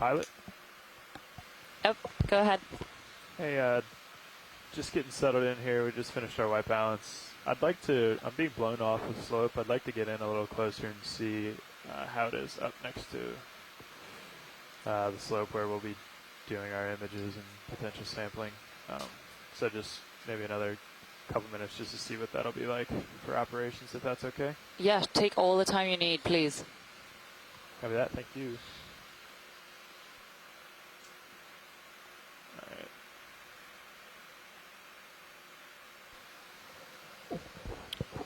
Pilot? Yep, go ahead. Hey, just getting settled in here. We just finished our white balance. I'm being blown off the slope. I'd like to get in a little closer and see how it is up next to the slope where we'll be doing our images and potential sampling. So just maybe another couple minutes just to see what that'll be like for operations, if that's okay. Yeah, take all the time you need, please. Copy that, thank you. All right.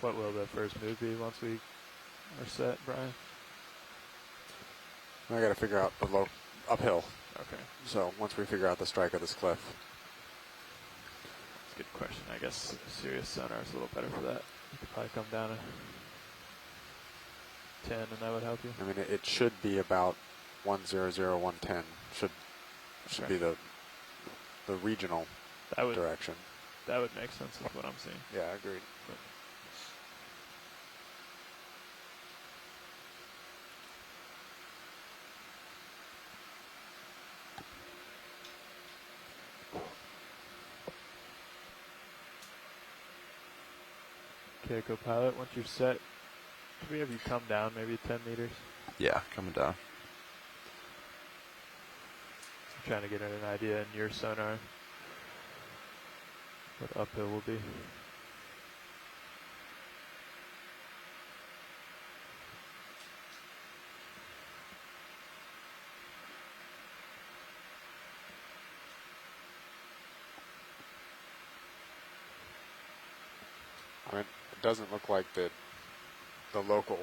What will the first move be once we are set, Brian? I got to figure out the low uphill. Okay. So once we figure out the strike of this cliff. That's a good question. I guess Sirius sonar is a little better for that. You could probably come down to 10 and that would help you. I mean, it should be about 100-110. Should Okay. be the regional direction. That would make sense with what I'm seeing. Yeah, agreed. Okay, co-pilot, once you're set, can we have you come down maybe 10 meters? Yeah, coming down. I'm trying to get an idea in your sonar what uphill will be. I mean, it doesn't look like the local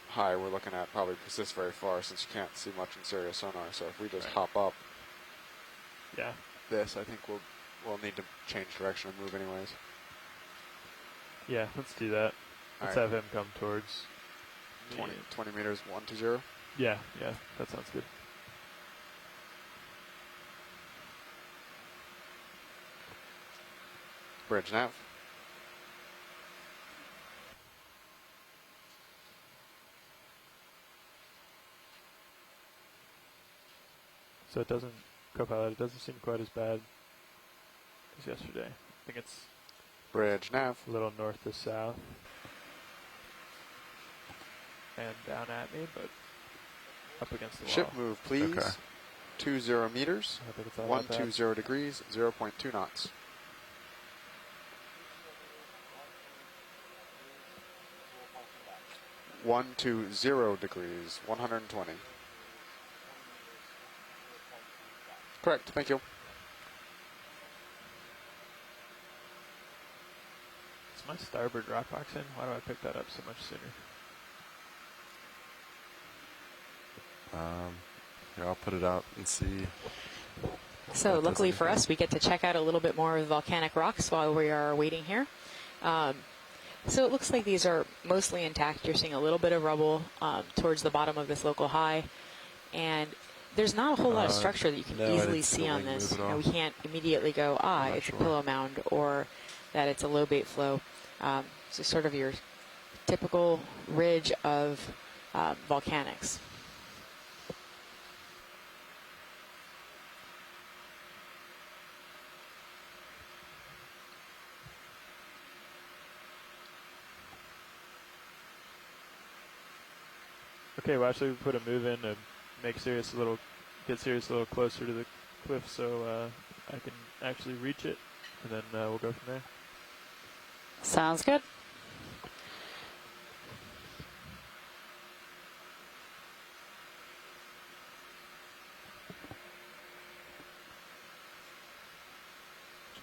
high we're looking at probably persists very far since you can't see much in Sirius sonar. So if we just hop up this, I think we'll need to change direction and move anyways. Yeah, let's do that. Let's have him come towards 20 meters, 120. Yeah, that sounds good. Bridge nav. So it doesn't, co-pilot, it doesn't seem quite as bad as yesterday. I think it's bridge nav. A little north to south. And down at me, but up against the wall. Ship move, please. Okay. 20 meters, I think it's all about that. 120 degrees, 0.2 knots. One to 0 degrees, 120. Correct, thank you. Is my starboard rock box in? Why do I pick that up so much sooner? Here, I'll put it out and see. So luckily for us, we get to check out a little bit more of the volcanic rocks while we are waiting here. So it looks like these are mostly intact. You're seeing a little bit of rubble towards the bottom of this local high. And there's not a whole lot of structure that you can easily see on this. You know, we can't immediately go, it's a pillow mound, or that it's a low bait flow. So sort of your typical ridge of volcanics. Okay, well actually we put a move in to make Sirius get Sirius a little closer to the cliff so I can actually reach it, and then we'll go from there. Sounds good.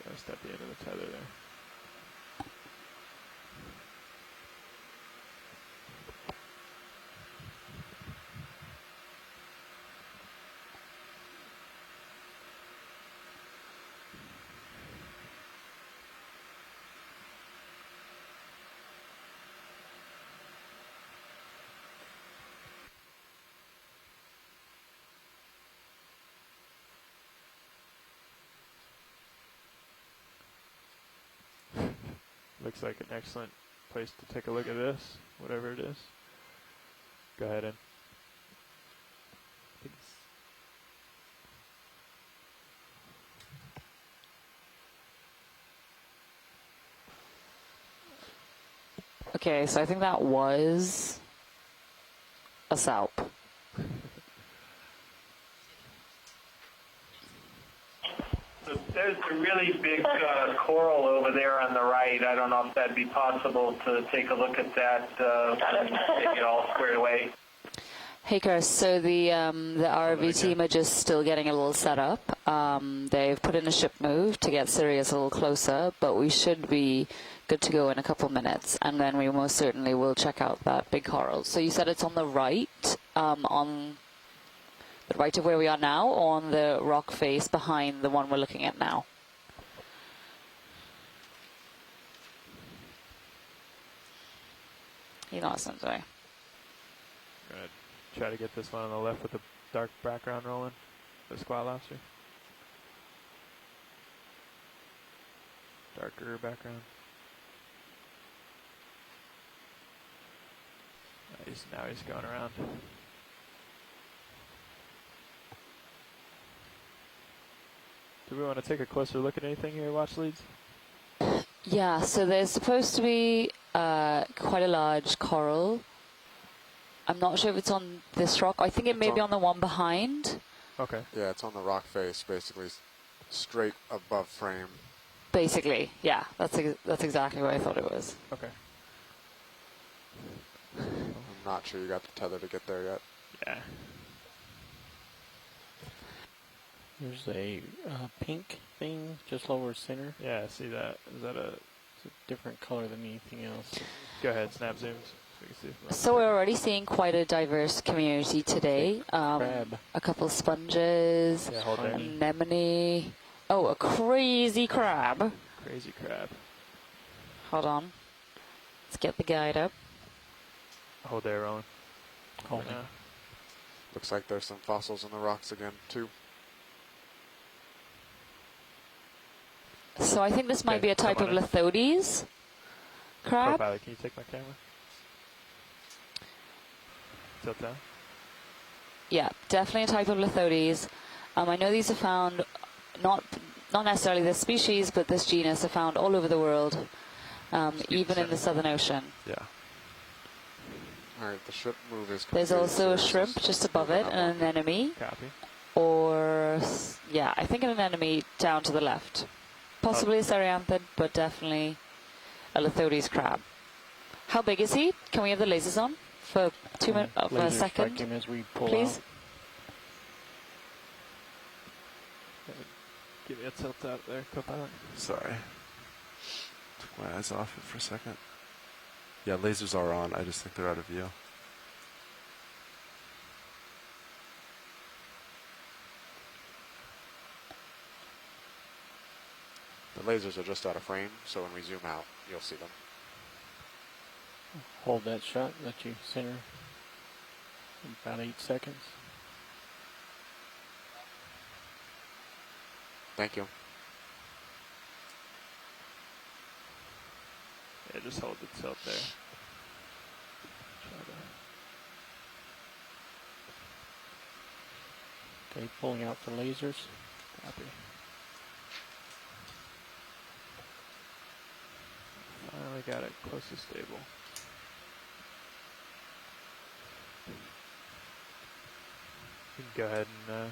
Just at the end of the tether there. Looks like an excellent place to take a look at this, whatever it is. Go ahead in. I think it's Okay, so I think that was a salp. There's a really big coral over there on the right. I don't know if that'd be possible to take a look at that and get it all squared away. Hey Chris, so the ROV team are just still getting a little set up. They've put in a ship move to get Sirius a little closer, but we should be good to go in a couple minutes, and then we most certainly will check out that big coral. So you said it's on the right, on the right of where we are now, or on the rock face behind the one we're looking at now? You know what I'm saying. I'm going to try to get this one on the left with the dark background rolling. The squat lobster. Darker background. Now he's going around. Do we want to take a closer look at anything here, watch leads? Yeah, so there's supposed to be quite a large coral. I'm not sure if it's on this rock. I think it may be on the one behind. Okay. Yeah, it's on the rock face, basically straight above frame. Basically, yeah, that's exactly what I thought it was. Okay. I'm not sure you got the tether to get there yet. Yeah. There's a pink thing just lower center. Yeah, I see that. Is that a... It's a different color than anything else. Go ahead, snap zooms. So we can see if So we're already seeing quite a diverse community today. Crab. A couple sponges, Yeah, hold there. anemone. Oh, a crazy crab. Crazy crab. Hold on. Let's get the guide up. Hold there, Roland. Hold Right it. now. Looks like there's some fossils in the rocks again, too. So I think this might Okay, be a type come of on in. Lithodes crab. Pilot, can you take my camera? Tilt down. Yeah, definitely a type of Lithodes. I know these are found, not necessarily this species, but this genus are found all over the world, even in the Southern Ocean. Yeah. All right, the ship move is complete. There's also a Sirius shrimp is just above it, moving up and an anemone, Copy. or, yeah, I think an anemone down to the left. Possibly a Cerianthid, but definitely a Lithodes crab. How big is he? Can we have the lasers on for for a Laser strike second, him as we pull please? out. Give me a tilt out there, co-pilot. Sorry. Took my eyes off it for a second. Yeah, lasers are on. I just think they're out of view. The lasers are just out of frame, so when we zoom out, you'll see them. Hold that shot, let you center in about 8 seconds. Thank you. Yeah, just hold the tilt there. Try to Okay, pulling out the lasers. copy. Finally got it close to stable. You can go ahead and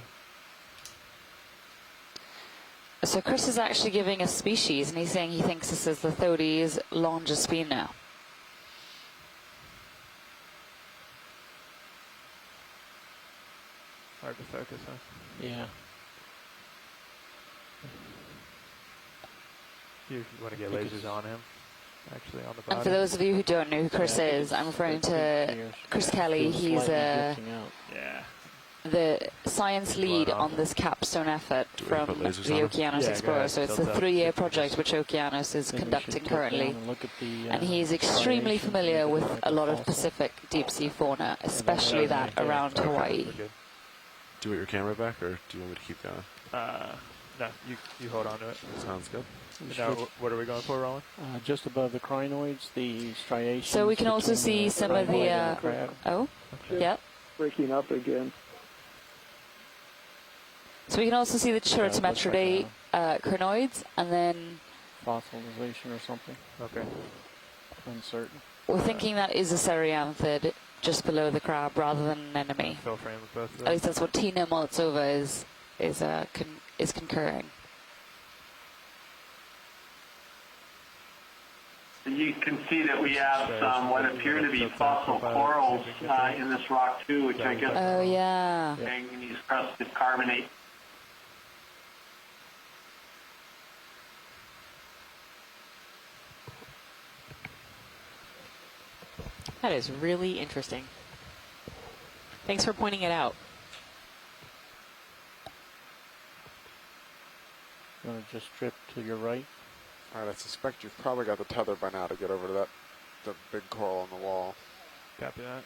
So Chris is actually giving a species, and he's saying he thinks this is Lithodes longispina. hard to focus, huh? Yeah. You want to get I think lasers it's- on him, actually, on the body. And for those of you who don't know who Chris Yeah, I think is, I'm referring it's to clear. Chris Kelly. Feels He's slightly drifting out. Yeah. the science lead Blown off. on this capstone effort Do we from put lasers the on him? Okeanos Yeah, go Explorer. ahead, So it's tilt the up. 3-year project which Okeanos is Then we should conducting tilt currently. down and look at the, And he's extremely striations, familiar look with at a lot of microfossil. Pacific deep-sea fauna, especially that yeah. around Okay, Hawaii. we're good. Do you want your camera back, or do you want me to keep going? No, you hold on to it. Sounds good. We Now, should- what are we going for, Roland? just above the crinoids, the striations. So we can also between see some of the, crinoid and crab. oh, yeah. Breaking up again. So we can also see the it looks like Chiritometridae crinoids, and then Fossilization or something. Okay. Uncertain. We're thinking that is a Cerianthid just below the crab rather than an enemy. Fill frame with both of At them. least that's what Tina Molitsova is concurring. You can see that we have some what appear to be fossil corals in this rock too, which I guess Oh yeah. manganese crusted carbonate. That is really interesting. Thanks for pointing it out. You want to just strip to your right? All right, I suspect you've probably got the tether by now to get over to the big coral on the wall. Copy that.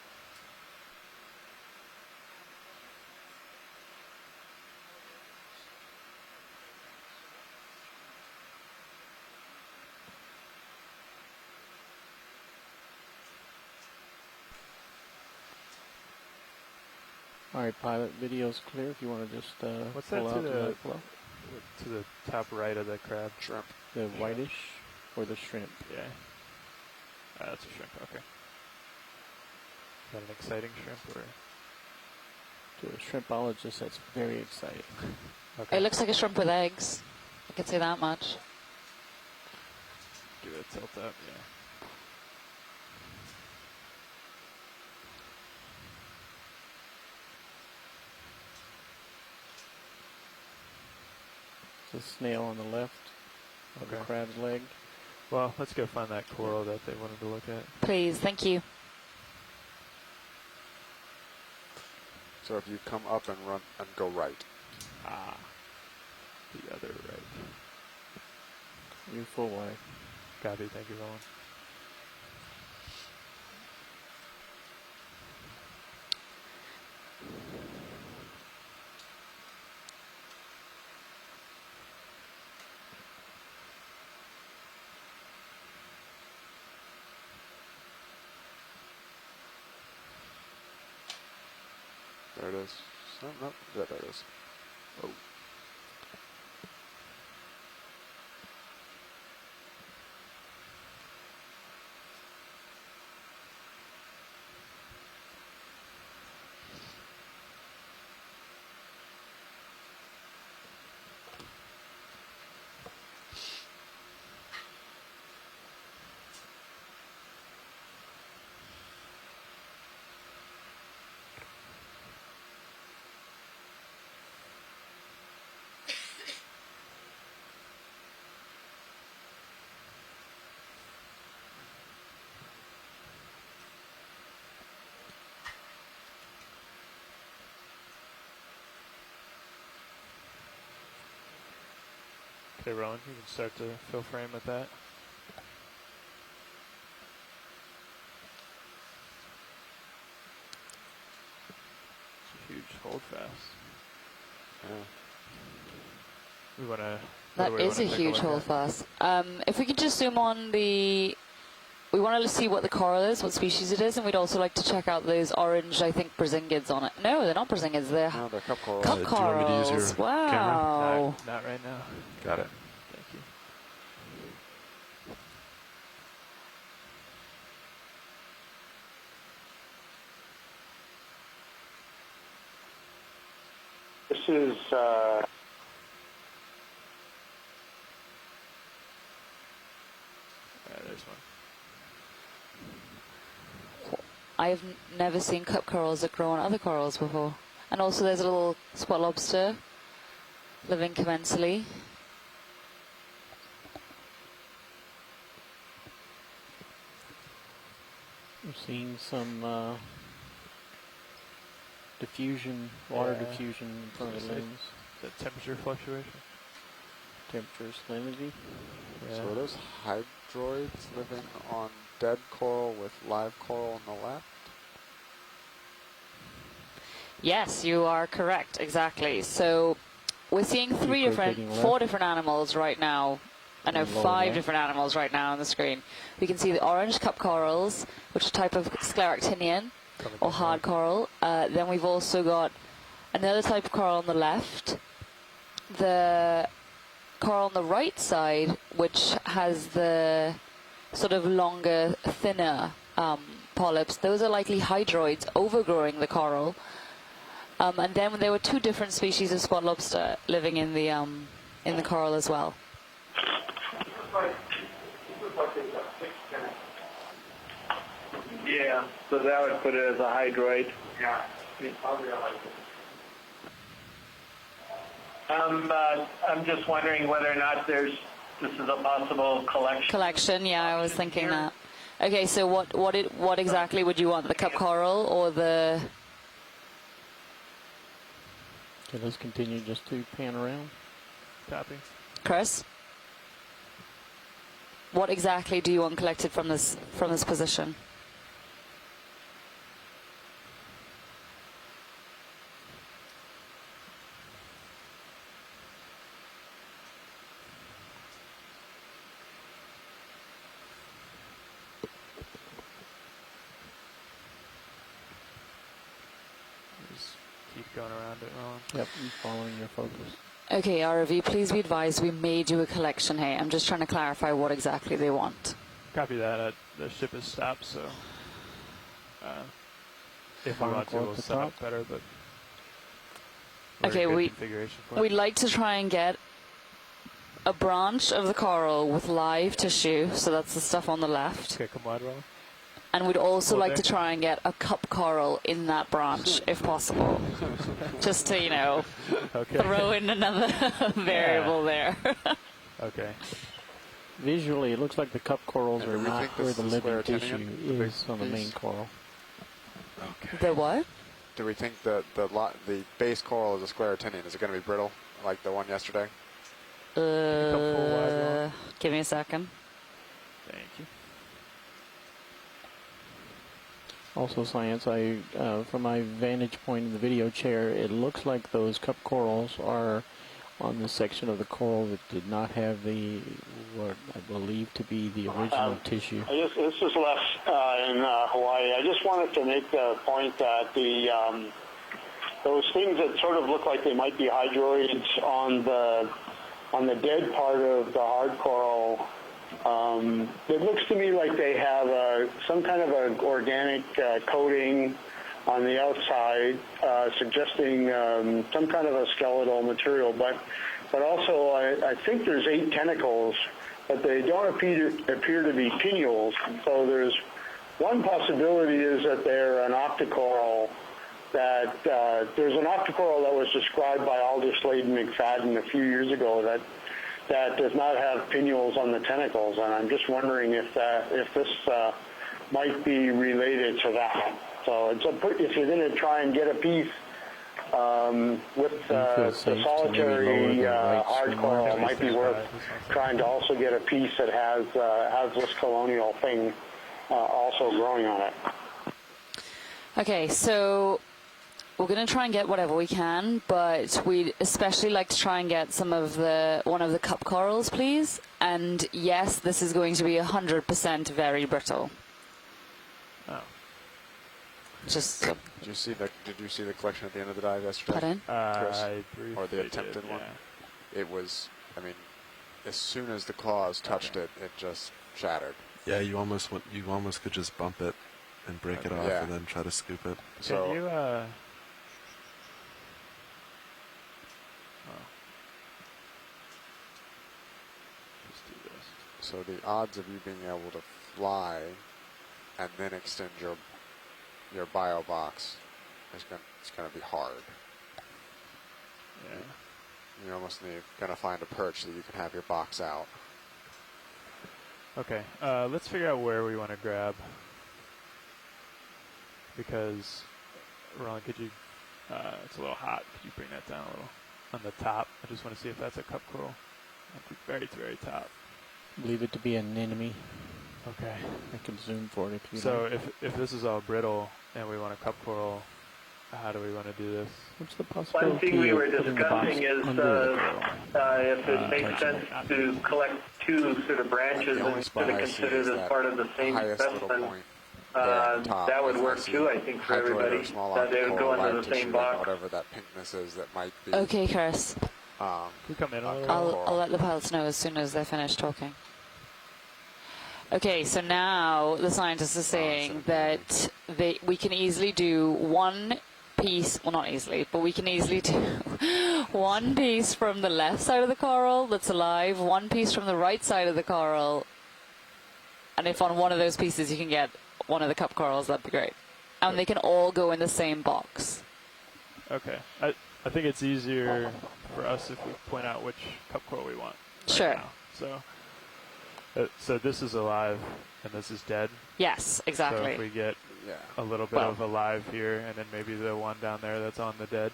All right, pilot, video's clear. If you want to just What's pull that to out the light flow. to the top right of the crab? Shrimp. The whitish or the shrimp? Yeah. That's a shrimp. Okay. Is that an exciting shrimp or? To a shrimpologist, that's very exciting. Okay. It looks like a shrimp with eggs. I can say that much. Give it a tilt up. Yeah. It's a snail on the left of the Okay. crab's leg. Well, let's go find that coral that they wanted to look at. Please, thank you. So if you come up and run and go right. Ah. The other right. You full wide. Copy. Thank you, Roland. There it is. No, no, yeah, there it is. Oh. Okay, Roland, you can start to fill frame with that. It's a huge hold fast. Yeah. We want to. That is a huge holdfast. If we could just zoom on the... We want to see what the coral is, what species it is, and we'd also like to check out those orange, I think, Brazinghids on it. No, they're not Brazinghids, they're No, they're cup corals. cup do you want me to use corals. your Wow. Not right now. Got it. Thank you. This is There's one. I've never seen cup corals that grow on other corals before. And also there's a little spot lobster living commensally. We're seeing some diffusion, water Yeah. diffusion in front of the Is it- lens. Is that temperature fluctuation? Temperature, salinity. Yeah. So are those hydroids living on dead coral with live coral on the left? Yes, you are correct, exactly. So we're seeing rotating left. 4 different animals right now. I know And lower 5 left. different animals right now on the screen. We can see the orange cup corals, which is a type of scleractinian Coming or down hard coral. Then we've also got another type of coral on the left. The coral on the right side, which has the sort of longer, thinner polyps. Those are likely hydroids overgrowing the coral. And then there were 2 different species of spot lobster living in the coral as well. Yeah, so that would put it as a hydroid. Yeah. I'm just wondering whether or not this is a possible collection. Collection, yeah, I was thinking that. Okay, so what exactly would you want? The cup coral or the? Okay, let's continue just to pan around. Copy. Chris? What exactly do you want collected from this position? Just keep going around it wrong. Yep, I'm following your focus. Okay, ROV, please be advised we may do a collection here. I'm just trying to clarify what exactly they want. Copy that. The ship has stopped, so if we want to, we'll set up better. But okay, we'd like to try and get a branch of the coral with live tissue, so that's the stuff on the left. Okay, come wide, Roll. And we'd also like to try and get a cup coral in that branch, if possible. Just to, throw in another variable there. Okay. Visually, it looks like the cup corals are not where the living tissue sclerotinium, is on the main coral. Okay. The what? Do we think the base coral is a sclerotinium? Is it going to be brittle like the one yesterday? Give me a second. Thank you. Also, Science, from my vantage point in the video chair, it looks like those cup corals are on the section of the coral that did not have what I believe to be the original tissue. This is Les in Hawaii. I just wanted to make the point that those things that sort of look like they might be hydroids on the dead part of the hard coral, it looks to me like they have some kind of an organic coating on the outside, suggesting some kind of a skeletal material. But also, I think there's 8 tentacles, but they don't appear to be pinnules. So there's one possibility is that they're an octocoral. That there's an octocoral that was described by Aldous Slade McFadden a few years ago that does not have pinnules on the tentacles, and I'm just wondering if this might be related to that. So if you're going to try and get a piece with the solitary hard coral, it might be worth trying to also get a piece that has this colonial thing also growing on it. Okay, so we're going to try and get whatever we can, but we'd especially like to try and get one of the cup corals, please. And yes, this is going to be 100% very brittle. Oh. Just Did you see the collection at the end of the dive yesterday? put in. I Or the attempted did, one? yeah. It was, as soon as the claws touched it, it just shattered. Yeah, you almost could just bump it and break it off and then try to scoop it. So Can you, just do this. So the odds of you being able to fly and then extend your bio box it's going to be hard. Yeah. You're almost going to find a perch that you can have your box out. Okay, let's figure out where we want to grab. Because, Ron, could you, it's a little hot. Could you bring that down a little? On the top, I just want to see if that's a cup coral. At the very, very top. Believe it to be an anemone. Okay. I can zoom for it if you So like. if this is all brittle and we want a cup coral, how do we want to do this? What's the possibility One thing we were of putting the box discussing is under the coral? if it makes sense to collect 2 sort of branches The only and spot sort of I see consider is this that part of the same highest little specimen. point there at the top. That would If work see too, I think, for hydroid or everybody. small That they would go octocoral into live the same tissue, box. whatever that pinkness is that might be. Okay, Chris. Can we come in a little? I'll let the pilots know as soon as they're finished talking. Okay, so now the scientists are saying that we can easily do one piece, well not easily, but we can easily do one piece from the left side of the coral that's alive, one piece from the right side of the coral, and if on one of those pieces you can get one of the cup corals, that'd be great. And they can all go in the same box. Okay. I think it's easier for us if we point out which cup coral we want. Right Sure. Now. So this is alive and this is dead. Yes, exactly. So if we get Yeah. a little bit of alive here, and then maybe the one down there that's on the dead.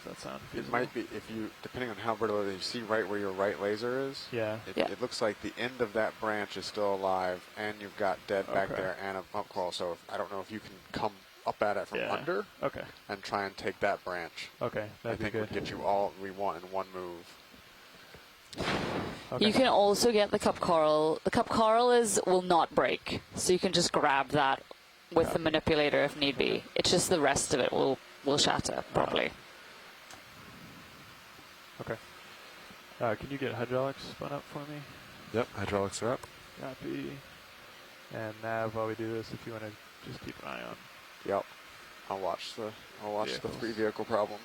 Does that sound feasible? It might be, if you, depending on how brittle it is, you see right where your right laser is? Yeah. It looks like the end of that branch is still alive, and you've got dead back there and a pump coral. So I don't know if you can come up at it from under and try and take that branch. Okay, that'd be good. would get you all we want in one move. Okay. You can also get the cup coral. The cup coral will not break, so you can just grab that with the manipulator if need be. It's just the rest of it will shatter probably. Okay. Can you get hydraulics spun up for me? Yep, hydraulics are up. Copy. And Nav, while we do this, if you want to just keep an eye on. Yep. I'll watch the Vehicles. 3 vehicle problem.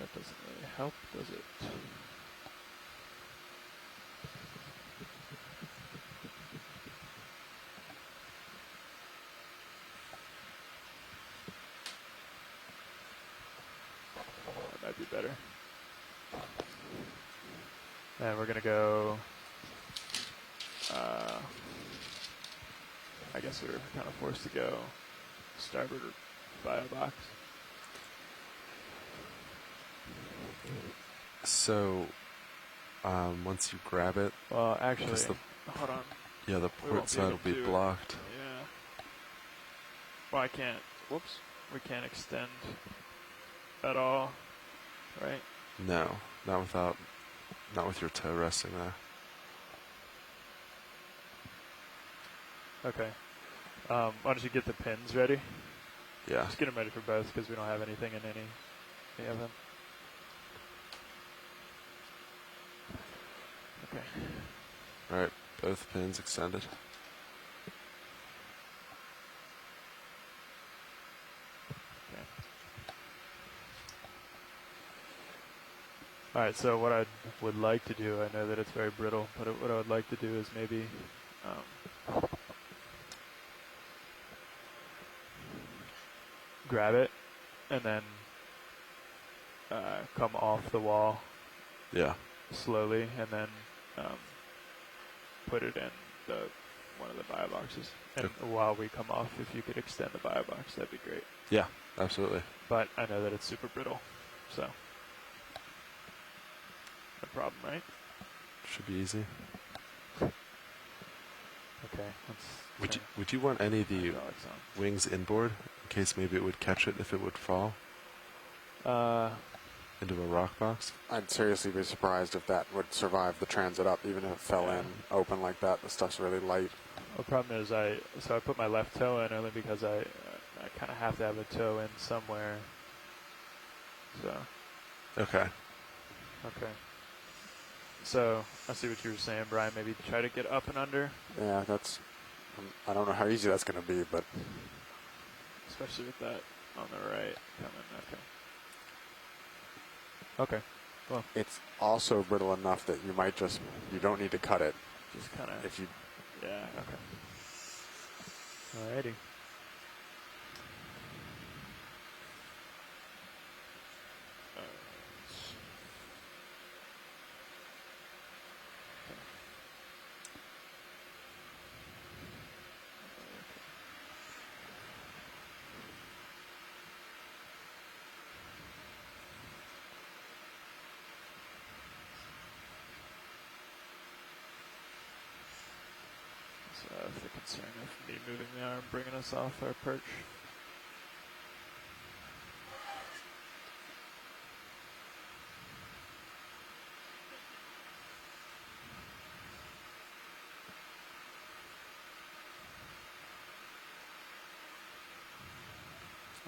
That doesn't really help, does it? That might be better. And we're going to go, I guess we were kind of forced to go starboard bio box. So, once you grab it, Well, actually, hold on. yeah, the We won't port side will be able be to- blocked. Yeah. Well, I can't. Whoops. We can't extend at all, right? No, not with your toe resting there. Okay. Why don't you get the pins ready? Yeah. Just get them ready for both because we don't have anything in any of them. Okay. All right, both pins extended. Okay. All right. So what I would like to do, I know that it's very brittle, but what I would like to do is maybe grab it and then come off the wall Yeah. slowly, and then put it in one of the bio boxes. And while we come off, if you could extend the bio box, that'd be great. Yeah, absolutely. But I know that it's super brittle, so no problem, right? Should be easy. Okay. Let's Would you want any of the hydraulics on. wings inboard in case maybe it would catch it if it would fall into a rock box? I'd seriously be surprised if that would survive the transit up, even if it fell in open like that. The stuff's really light. The problem is I put my left toe in only because I kind of have to have a toe in somewhere. So. Okay. Okay. So I see what you were saying, Brian. Maybe try to get up and under. Yeah, I don't know how easy that's going to be, but Especially with that on the right coming. Okay. Well, it's also brittle enough that you don't need to cut it. just kind of. If you Yeah. Okay. Alrighty. So that's the concern of me moving the arm, bringing us off our perch.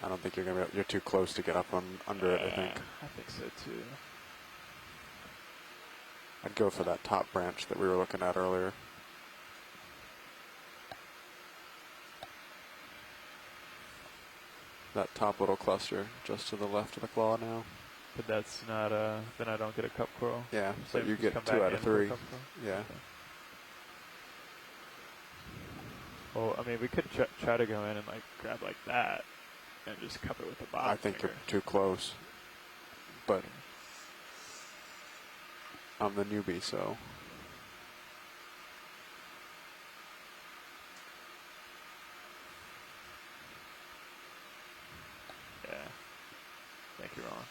I don't think you're too close to get up under it, I think. I think so too. I'd go for that top branch that we were looking at earlier. That top little cluster just to the left of the claw now. But that's not, then I don't get a cup coral? Yeah, so but you get come 2 back out in of for a 3. cup coral? Yeah. Okay. Well, I mean, we could try to go in and like grab like that and just cup it with the bottom I think finger. you're too close. But I'm the newbie, so. Yeah. I think you're wrong.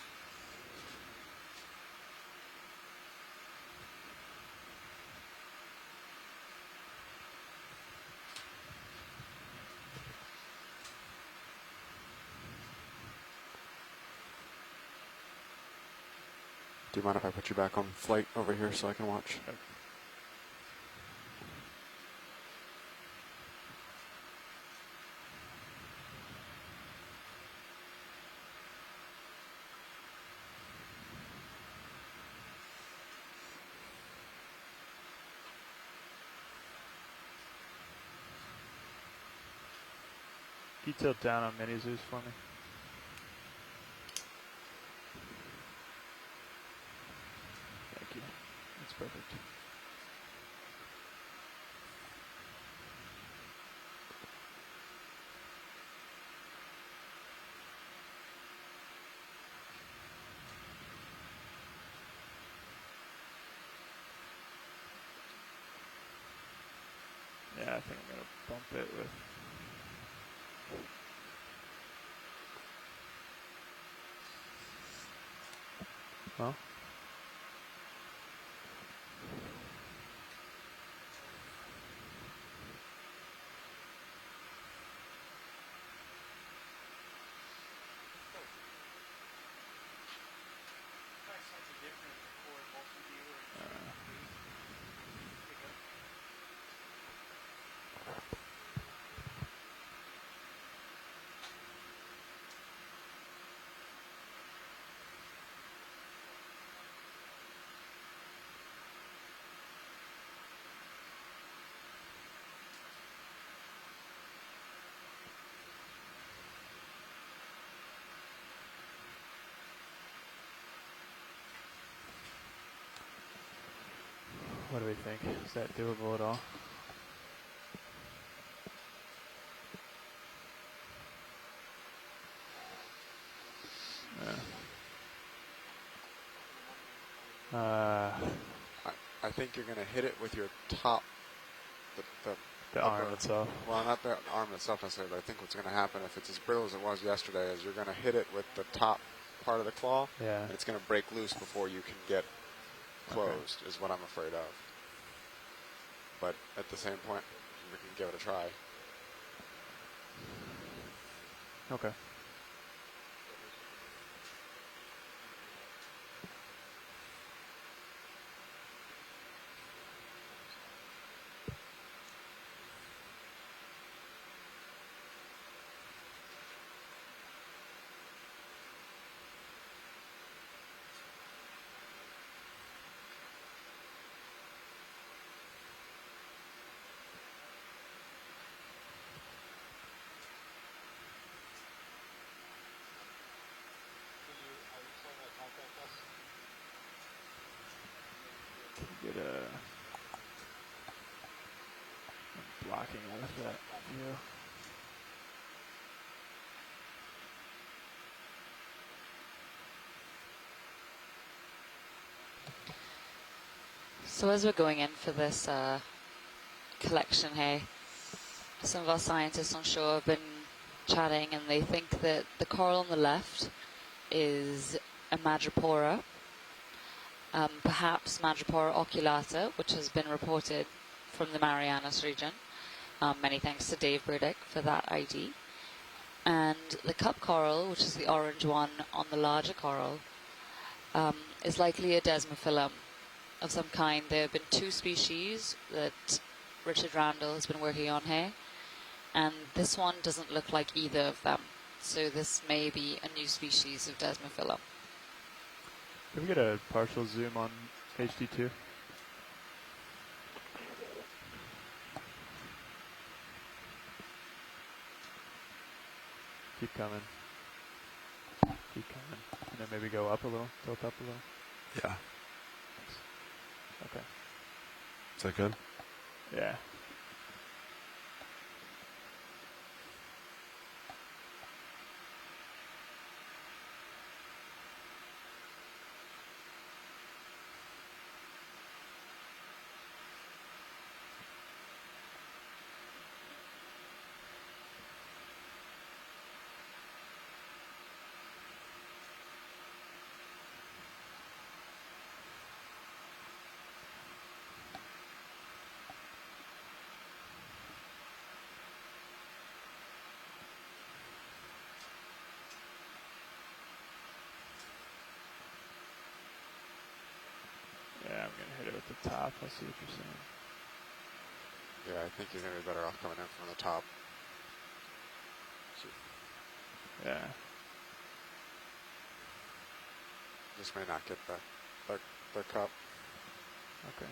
Do you mind if I put you back on flight over here so I can watch? Okay. Can you tilt down on mini zoos for me? Thank you. That's perfect. Yeah, I think I'm going to bump it with... Well. What do we think? Is that doable at all? I think you're going to hit it with your top, the arm itself. Well, not the arm itself necessarily, but I think what's going to happen if it's as brittle as it was yesterday is you're going to hit it with the top part of the claw, and it's going to break loose before you can get closed, is what I'm afraid of. But at the same point, we can give it a try. Okay. Get a blocking out of that view. So as we're going in for this collection here, some of our scientists on shore have been chatting, and they think that the coral on the left is a madrepora, perhaps Madrepora oculata, which has been reported from the Marianas region. Many thanks to Dave Burdick for that ID. And the cup coral, which is the orange one on the larger coral, is likely a desmophyllum of some kind. There have been 2 species that Richard Randall has been working on here, and this one doesn't look like either of them. So this may be a new species of desmophyllum. Can we get a partial zoom on HD2? Keep coming. Keep coming. And then maybe go up a little, tilt up a little. Yeah. Okay. Is that good? Yeah. Yeah, I'm going to hit it with the top. I'll see what you're saying. Yeah, I think you're going to be better off coming in from the top. Yeah. This may not get the cup. Okay.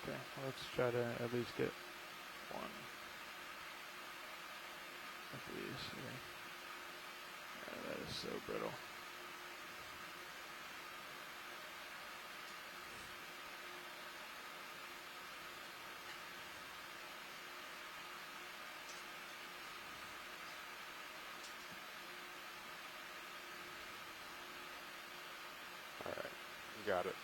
Okay, well, let's try to at least get one of these here. Yeah, that is so brittle. All right, you got it.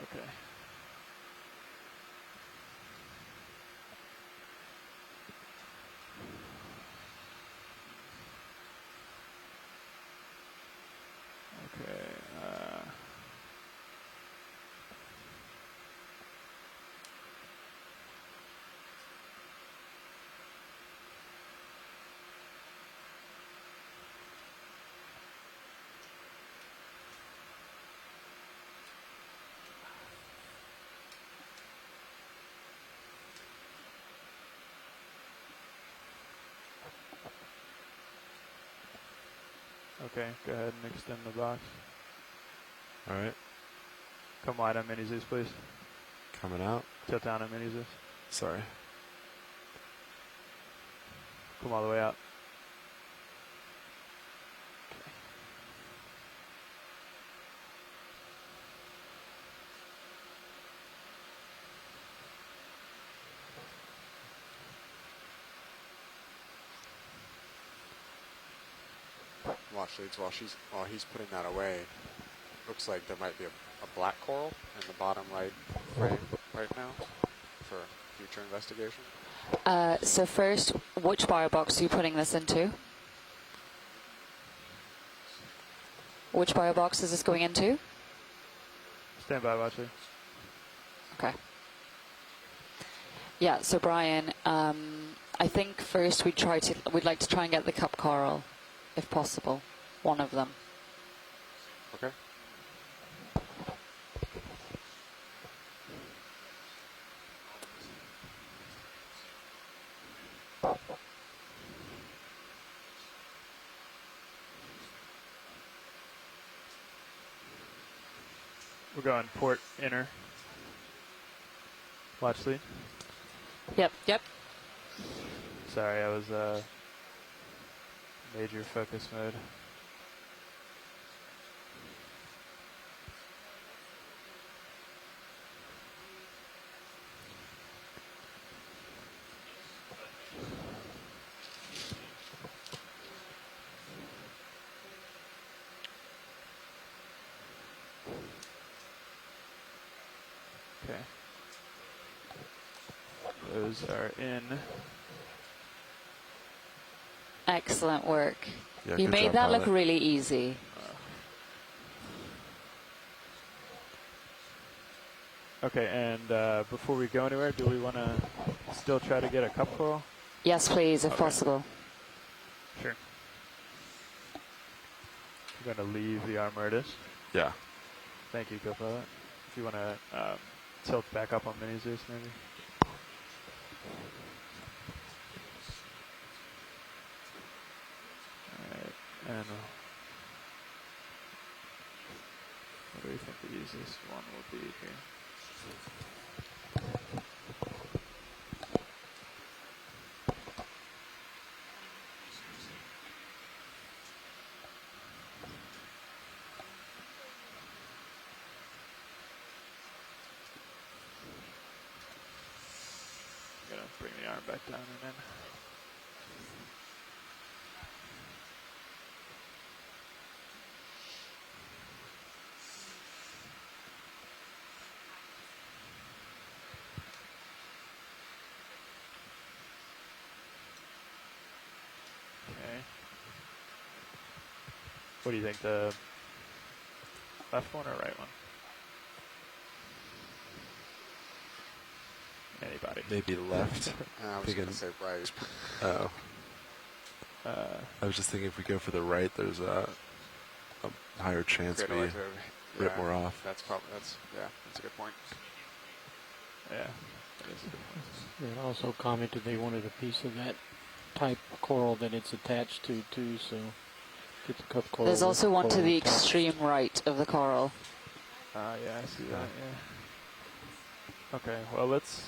Okay. Okay. Okay, go ahead and extend the box. All right. Come wide on mini Zeus, please. Coming out. Tilt down on mini Zeus. Sorry. Come all the way out. Watch leads while he's putting that away. Looks like there might be a black coral in the bottom right frame right now for future investigation. So first, which firebox are you putting this into? Which firebox is this going into? Stand by, watch it. Okay. Yeah, so Brian, I think first we'd like to try and get the cup coral, if possible. One of them. Okay. We're going port inner. Watch lead. Yep. Sorry, I was major focus mode. Okay. Those are in. Excellent work. Yeah, You good made job, that look pilot. really easy. Okay, and before we go anywhere, do we want to still try to get a cup coral? Yes, please, if possible. Sure. You're going to leave the arm where it is? Yeah. Thank you, co-pilot. If you want to tilt back up on Mini Zeus, maybe. Alright, and what do we think the easiest one will be here? I'm going to bring the arm back down and in. Okay. What do you think, the left one or right one? Anybody? Maybe left. I was going to say right. Oh. I was just thinking if we go for the right, there's a higher chance we rip more off. That's a good point. Yeah, that is a good point. They also commented they wanted a piece of that type of coral that it's attached to too, so get the cup coral. There's also one to the attached. extreme right of the coral. Yeah, I see that, yeah. Okay, well, let's,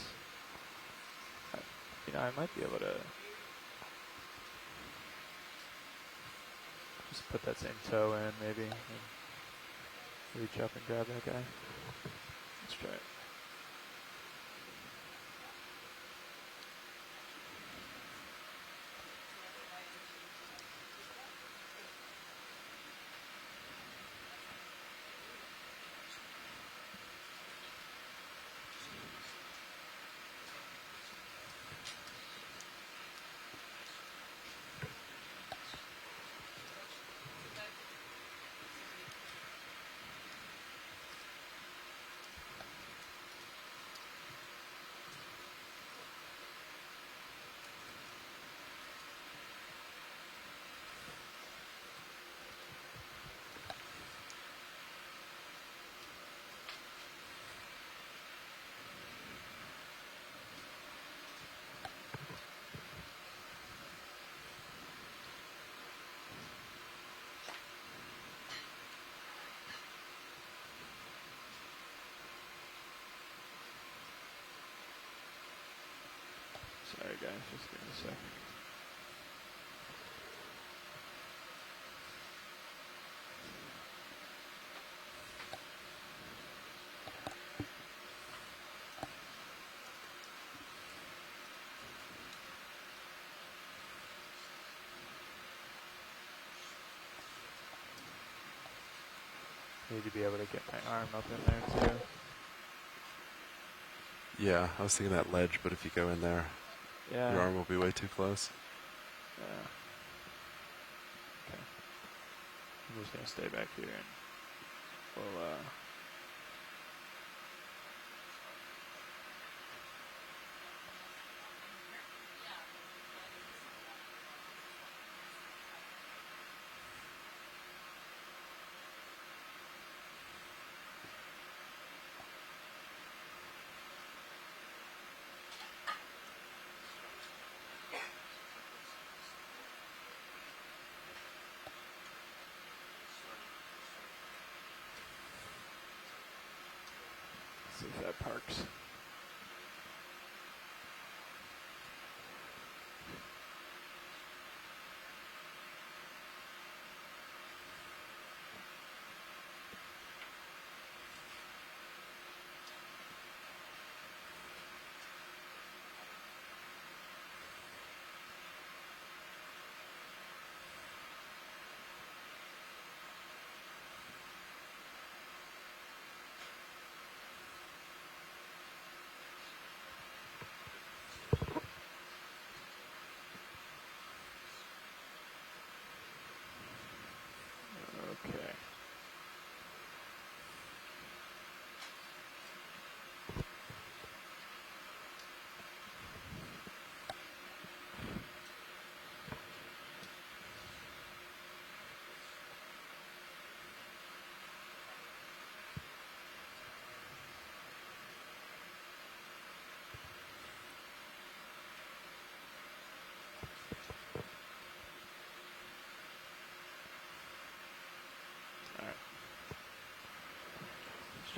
I might be able to just put that same toe in, maybe, and reach up and grab that guy. Let's try it. Sorry guys, just give me a sec. Need to be able to get my arm up in there too. Yeah, I was thinking that ledge, but if you go in there, Yeah. your arm will be way too close. Yeah. Okay. I'm just gonna stay back here and we'll see if that parks.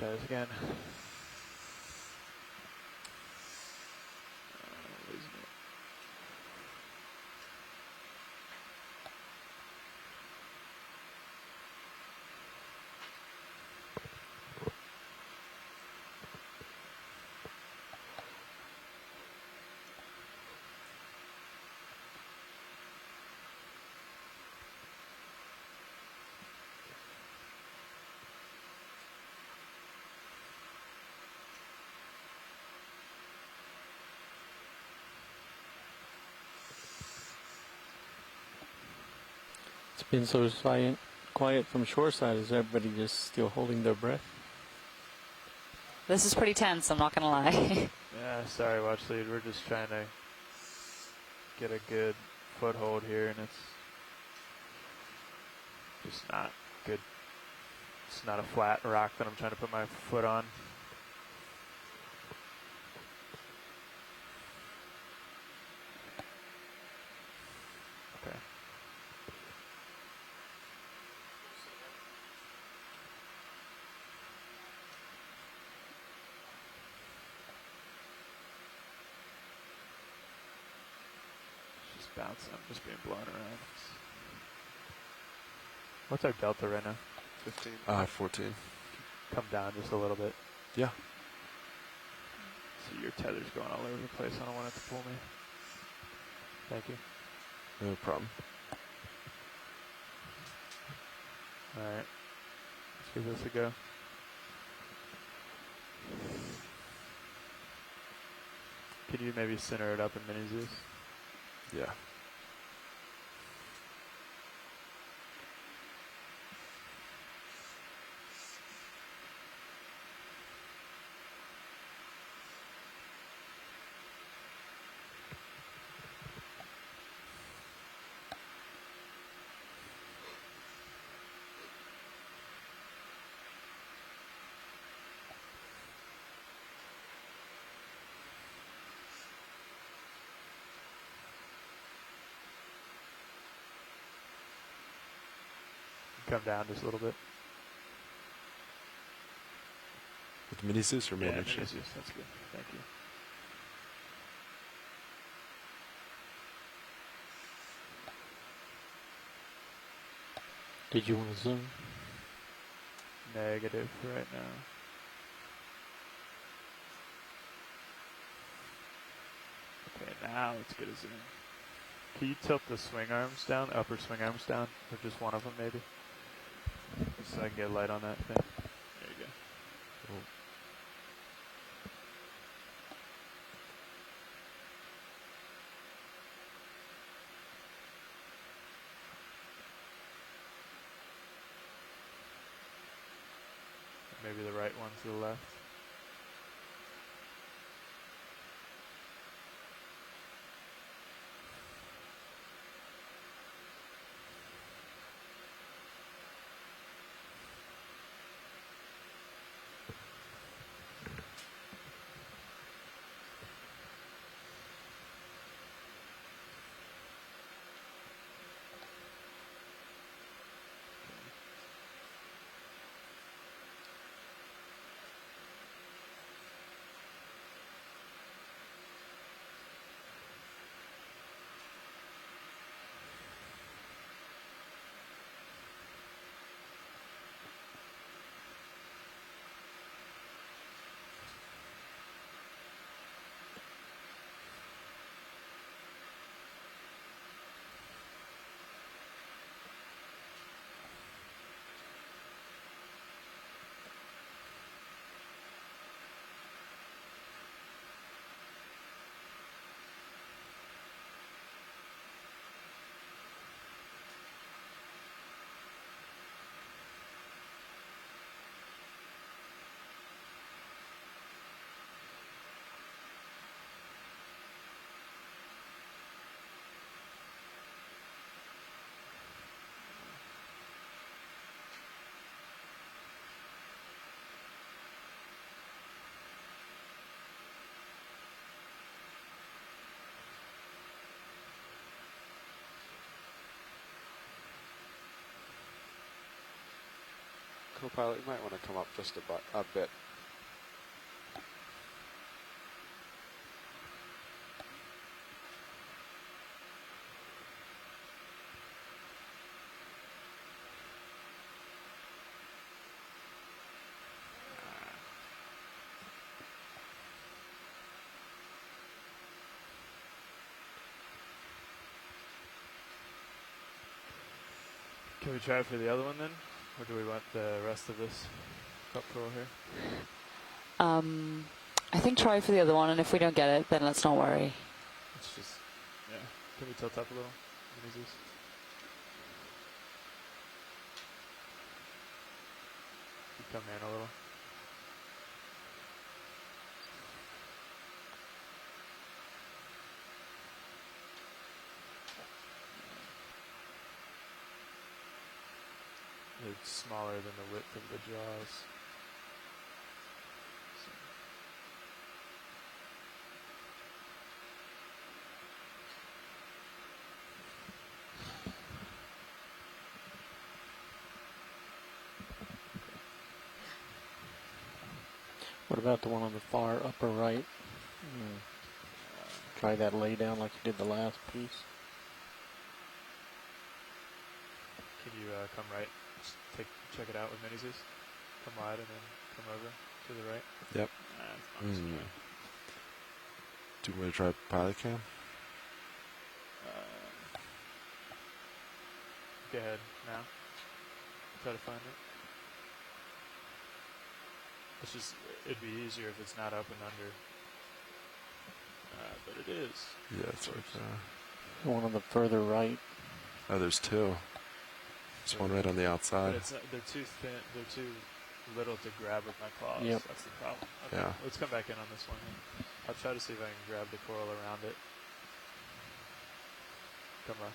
Let's try this again. Losing it. It's been so quiet from shoreside. Is everybody just still holding their breath? This is pretty tense, I'm not going to lie. Yeah, sorry, watch lead. We're just trying to get a good foothold here, and it's just not good. It's not a flat rock that I'm trying to put my foot on. Okay. It's just bouncing. I'm just being blown around. What's our delta right now? 15. 14. Come down just a little bit. Yeah. See, your tether's going all over the place. I don't want it to pull me. Thank you. No problem. All right. Let's give this a go. Could you maybe center it up in mini Zeus? Yeah. Come down just a little bit. With mini Zeus or Yeah, main mini action? Zeus. That's good. Thank you. Did you want to zoom? Negative right now. Okay, now let's get a zoom. Can you tilt the swing arms down, upper swing arms down, or just one of them maybe? Just so I can get light on that thing. There you go. Cool. Maybe the right one to the left. Co-pilot, you might want to come up just a bit. Can we try for the other one then? Or do we want the rest of this cup curl here? I think try for the other one, and if we don't get it, then let's not worry. Let's just, yeah. Can we tilt up a little? Easy. Come in a little. It's smaller than the width of the jaws. What about the one on the far upper right? Try that lay down like you did the last piece. Can you come right? Just check it out with mini-Z's. Come wide and then come over to the right. Yep. Do you want to try pilot cam? Go ahead now. Try to find it. It's just, it'd be easier if it's not up and under. But it is. Yeah, it's right there. The one on the further right. Oh, there's two. There's one right on the outside. But they're too thin. They're too little to grab with my claws. Yep. That's the problem. Okay, Yeah. let's come back in on this one. I'll try to see if I can grab the coral around it. Come on.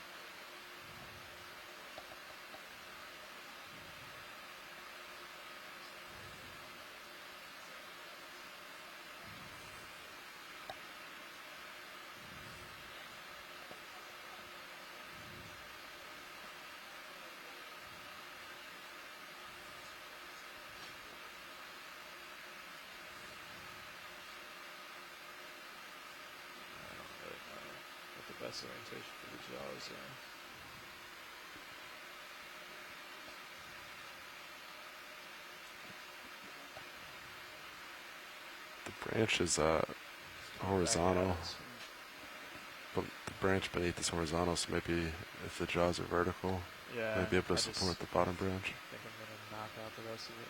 Best orientation for the jaws, yeah. The branch is horizontal, but the branch beneath is horizontal, so maybe if the jaws are vertical, yeah, might be able to support the bottom branch. I think I'm going to knock out the rest of it.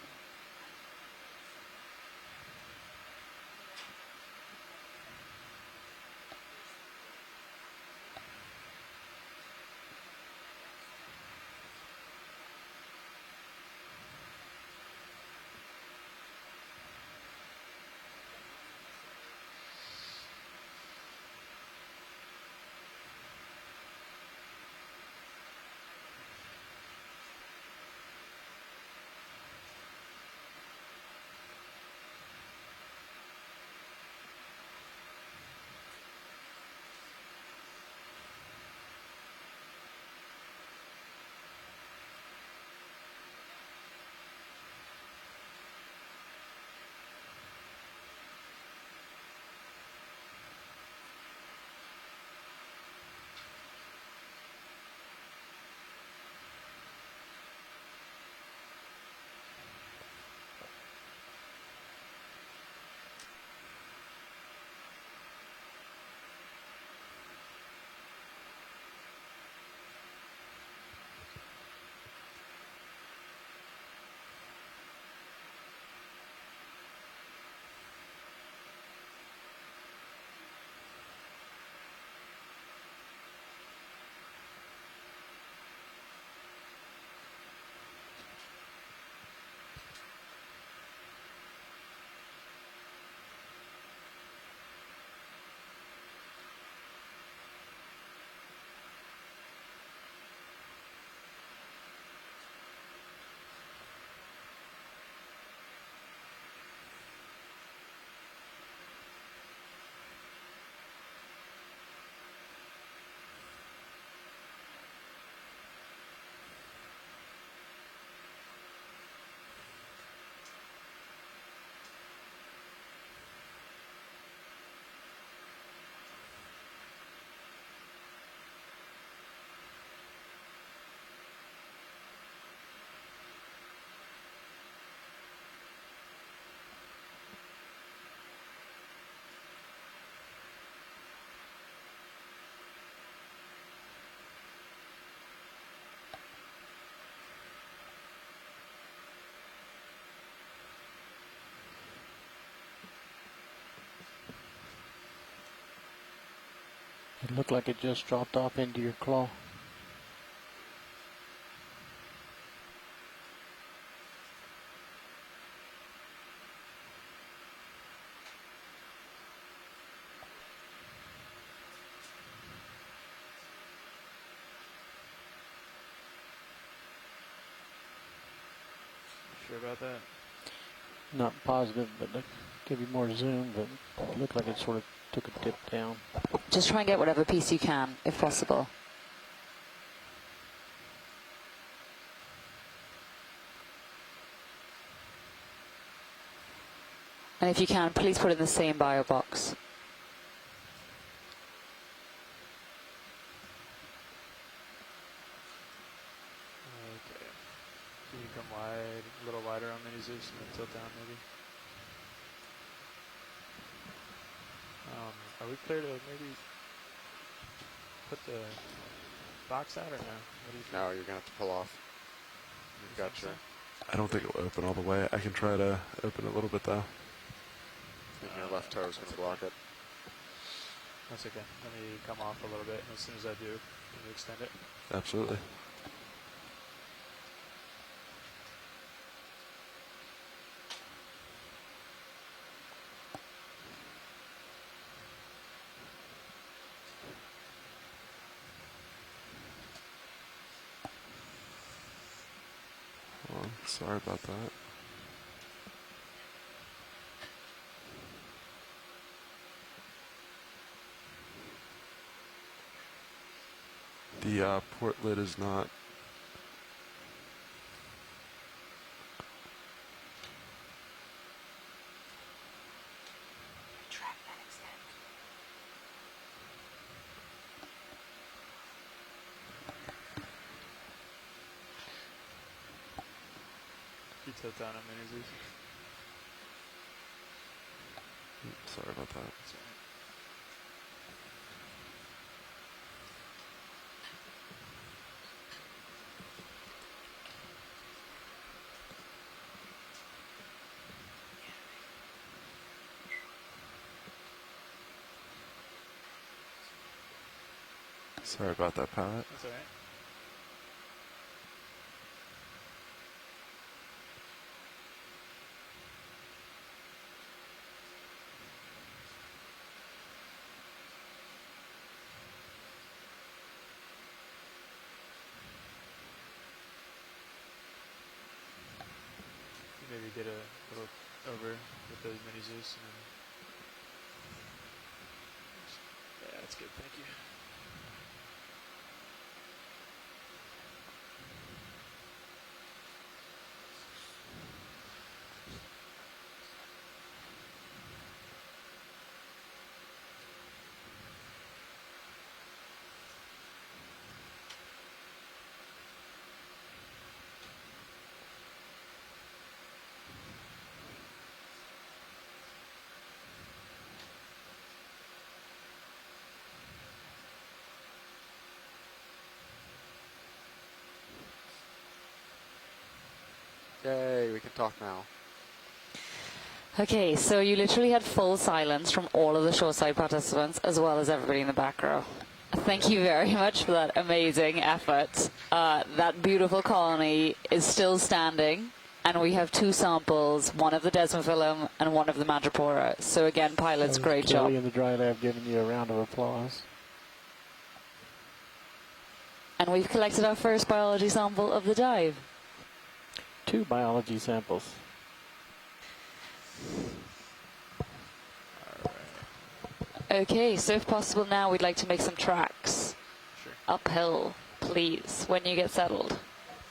It looked like it just dropped off into your claw. Sure about that? Not positive, but to give you more zoom, but it looked like it sort of took a dip down. Just try and get whatever piece you can, if possible. And if you can, please put it in the same bio box. Okay. Can you come wide, a little wider on mini Zeus and then tilt down maybe? Are we clear to maybe put the box out or no? What do you think? No, you're going to have to pull off. You've got your... I don't think it'll open all the way. I can try to open a little bit though. And your left toe is going to block it. That's okay. Let me come off a little bit, and as soon as I do, can you extend it? Absolutely. Hold on. Sorry about that. The port lid is not. You tilt down on mini Zeus. Sorry about that. That's all right. Sorry about that, Pat. That's all right. Maybe get a little over with those mini Zeus and then... Yeah, that's good, thank you. Yay, we can talk now. Okay, so you literally had full silence from all of the shoreside participants as well as everybody in the back row. Thank you very much for that amazing effort. That beautiful colony is still standing, and we have two samples, one of the desmophyllum and one of the madrepora. So again, pilots, great job. Kelly in the dry lab giving you a round of applause. And we've collected our first biology sample of the dive. 2 biology samples. Okay, so if possible now we'd like to make some tracks. Sure. Uphill, please, when you get settled.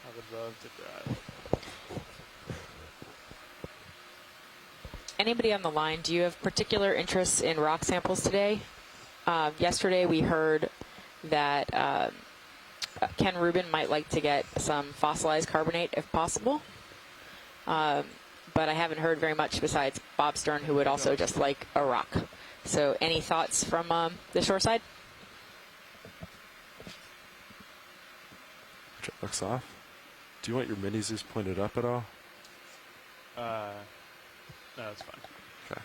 I would love to drive. Anybody on the line, do you have particular interests in rock samples today? Yesterday we heard that Ken Rubin might like to get some fossilized carbonate if possible. But I haven't heard very much besides Bob Stern, who would also just like a rock. So any thoughts from the shoreside? Looks off. Do you want your mini Zeus pointed up at all? No, it's fine. Okay.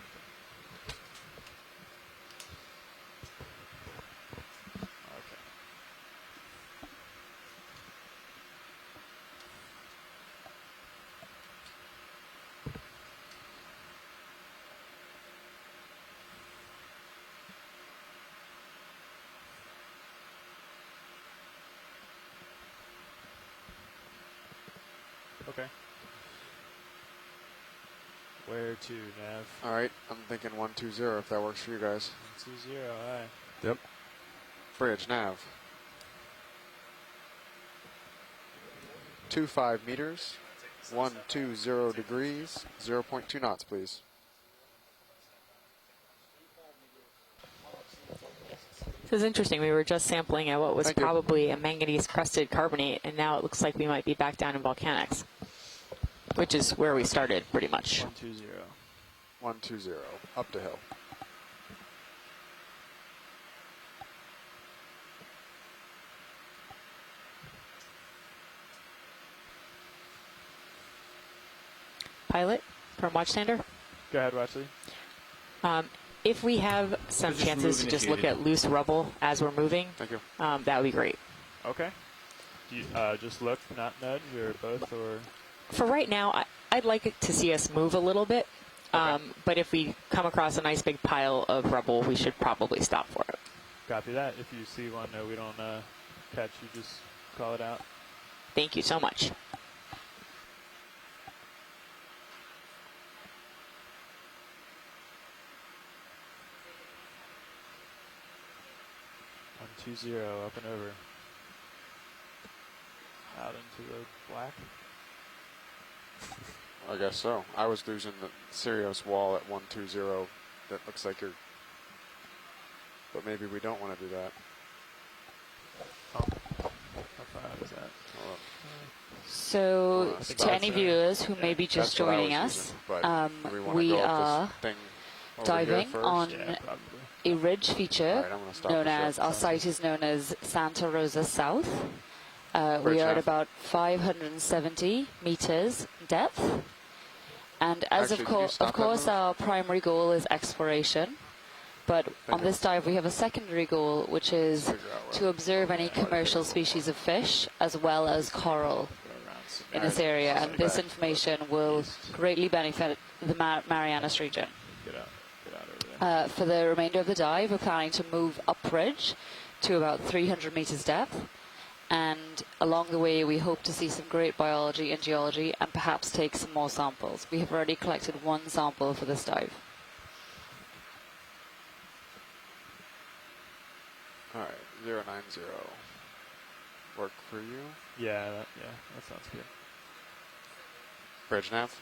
Okay. Where to, Nav? All right, I'm thinking 120 if that works for you guys. 120, aye. Yep. Bridge, nav. 25 meters, 120 degrees, 0.2 knots, please. This is interesting. We were just sampling at what was probably a manganese-crusted carbonate, and now it looks like we might be back down in volcanics, which is where we started, pretty much. 120. 120, up the hill. Pilot from Watchstander. Go ahead, Watchley. If we have some chances to just look at loose rubble as we're moving, thank you. That would be great. Okay. Do you, just look, not nudge, or both, or? For right now, I'd like it to see us move a little bit. Okay. But if we come across a nice big pile of rubble, we should probably stop for it. Copy that. If you see one that we don't catch, you just call it out. Thank you so much. Up and over. Out into the black. I guess so. I was losing the Sirius wall at 120. That looks like you're... But maybe we don't want to do that. Oh. How far out is that? So, to any viewers who may be just joining us, we are diving on a ridge feature known as, our site is known as Santa Rosa South. We are at about 570 meters depth. And as of course, our primary goal is exploration. But on this dive, we have a secondary goal, which is to observe any commercial species of fish, as well as coral in this area. And this information will greatly benefit the Marianas region. For the remainder of the dive, we're planning to move upridge to about 300 meters depth. And along the way, we hope to see some great biology and geology and perhaps take some more samples. We have already collected one sample for this dive. All right, 090. Work for you? Yeah, that sounds good. Bridge nav.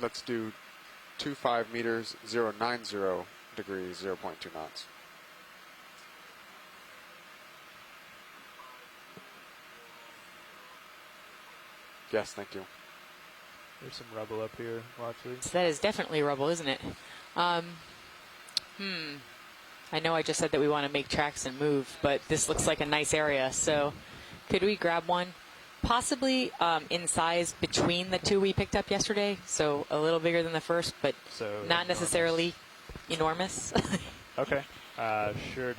Let's do 25 meters, 090 degrees, 0.2 knots. Yes, thank you. There's some rubble up here, Watchley. So that is definitely rubble, isn't it? I know I just said that we want to make tracks and move, but this looks like a nice area. So could we grab one? Possibly in size between the two we picked up yesterday. So a little bigger than the first, but not necessarily enormous. Okay. Sure.